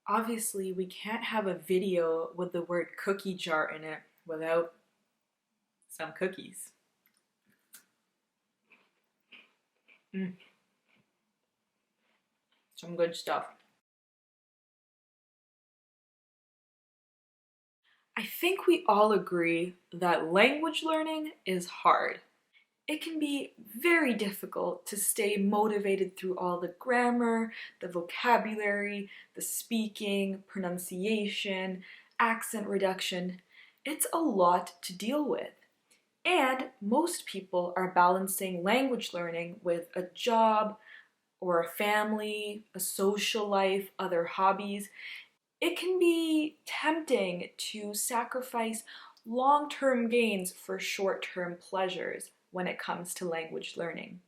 Obviously, we can't have a video with the word cookie jar in it without some cookies. Mm, some good stuff. I think we all agree that language learning is hard. It can be very difficult to stay motivated through all the grammar, the vocabulary, the speaking, pronunciation, accent reduction. It's a lot to deal with. And most people are balancing language learning with a job or a family, a social life, other hobbies. It can be tempting to sacrifice long-term gains for short-term pleasures when it comes to language learning.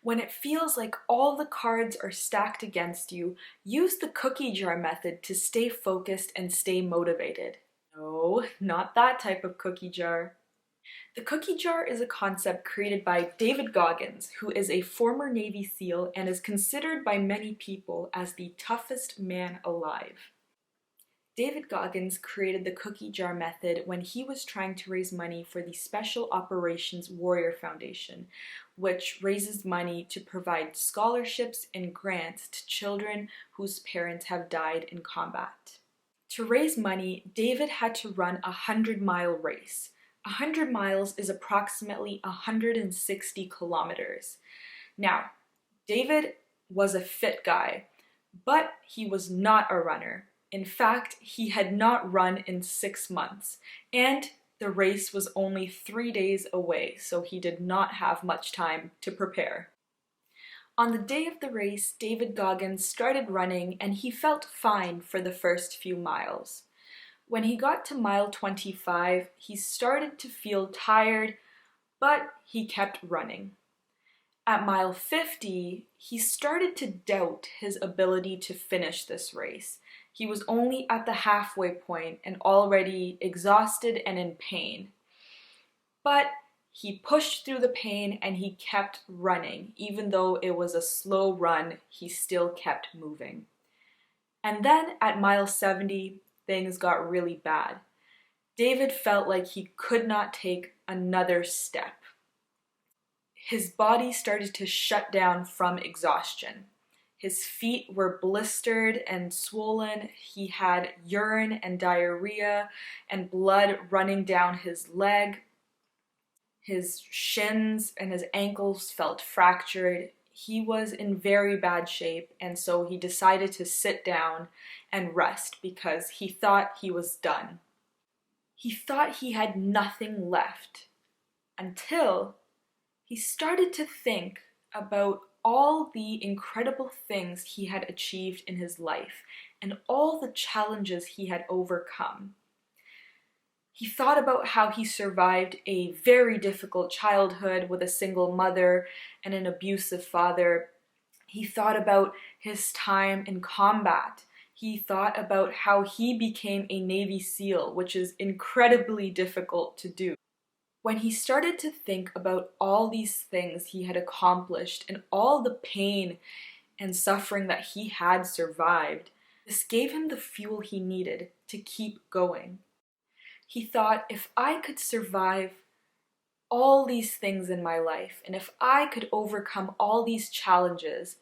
When it feels like all the cards are stacked against you, use the cookie jar method to stay focused and stay motivated. No, not that type of cookie jar. The cookie jar is a concept created by David Goggins, who is a former Navy SEAL and is considered by many people as the toughest man alive. David Goggins created the cookie jar method when he was trying to raise money for the Special Operations Warrior Foundation, which raises money to provide scholarships and grants to children whose parents have died in combat. To raise money, David had to run a 100-mile race. 100 miles is approximately 160 kilometers. Now, David was a fit guy, but he was not a runner. In fact, he had not run in 6 months, and the race was only 3 days away, so he did not have much time to prepare. On the day of the race, David Goggins started running and he felt fine for the first few miles. When he got to mile 25, he started to feel tired, but he kept running. At mile 50, he started to doubt his ability to finish this race. He was only at the halfway point and already exhausted and in pain. But he pushed through the pain and he kept running. Even though it was a slow run, he still kept moving. And then at mile 70, things got really bad. David felt like he could not take another step. His body started to shut down from exhaustion. His feet were blistered and swollen. He had urine and diarrhea and blood running down his leg. His shins and his ankles felt fractured. He was in very bad shape, and so he decided to sit down and rest because he thought he was done. He thought he had nothing left until he started to think about all the incredible things he had achieved in his life and all the challenges he had overcome. He thought about how he survived a very difficult childhood with a single mother and an abusive father. He thought about his time in combat. He thought about how he became a Navy SEAL, which is incredibly difficult to do. When he started to think about all these things he had accomplished and all the pain and suffering that he had survived, this gave him the fuel he needed to keep going. He thought, if I could survive all these things in my life, and if I could overcome all these challenges,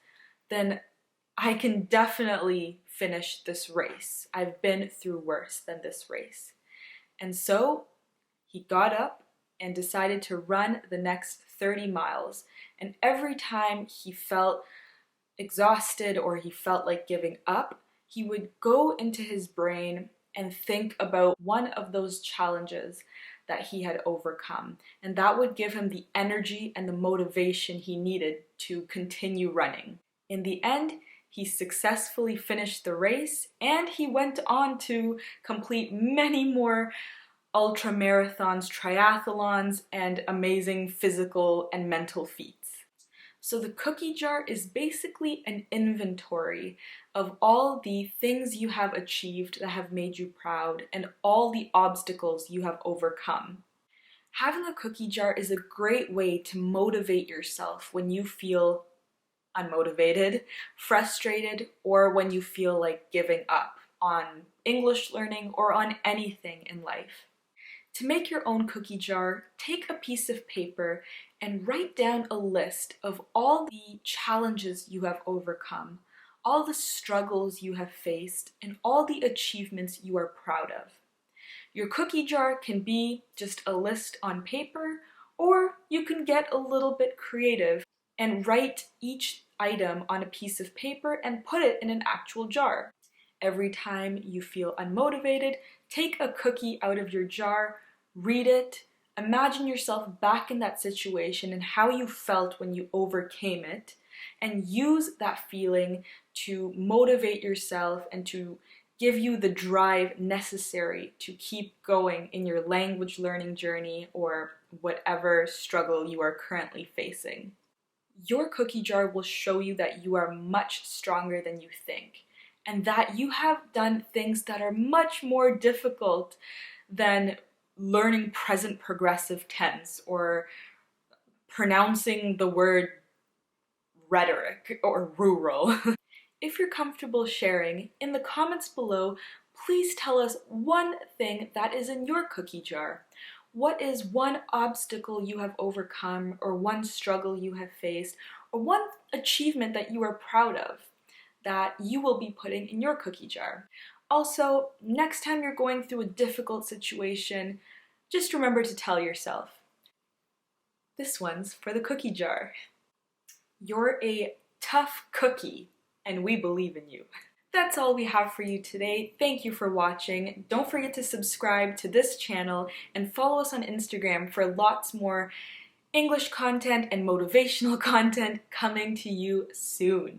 then I can definitely finish this race. I've been through worse than this race. And so he got up and decided to run the next 30 miles. And every time he felt exhausted or he felt like giving up, he would go into his brain and think about one of those challenges that he had overcome. And that would give him the energy and the motivation he needed to continue running. In the end, he successfully finished the race and he went on to complete many more ultra marathons, triathlons, and amazing physical and mental feats. So the cookie jar is basically an inventory of all the things you have achieved that have made you proud and all the obstacles you have overcome. Having a cookie jar is a great way to motivate yourself when you feel unmotivated, frustrated, or when you feel like giving up on English learning or on anything in life. To make your own cookie jar, take a piece of paper and write down a list of all the challenges you have overcome, all the struggles you have faced, and all the achievements you are proud of. Your cookie jar can be just a list on paper, or you can get a little bit creative and write each item on a piece of paper and put it in an actual jar. Every time you feel unmotivated, take a cookie out of your jar, read it, imagine yourself back in that situation and how you felt when you overcame it, and use that feeling to motivate yourself and to give you the drive necessary to keep going in your language learning journey or whatever struggle you are currently facing. Your cookie jar will show you that you are much stronger than you think, and that you have done things that are much more difficult than learning present progressive tense or pronouncing the word rhetoric or rural. If you're comfortable sharing, in the comments below, please tell us one thing that is in your cookie jar. What is one obstacle you have overcome, or one struggle you have faced, or one achievement that you are proud of that you will be putting in your cookie jar? Also, next time you're going through a difficult situation, just remember to tell yourself, this one's for the cookie jar. You're a tough cookie, and we believe in you. That's all we have for you today. Thank you for watching. Don't forget to subscribe to this channel and follow us on Instagram for lots more English content and motivational content coming to you soon.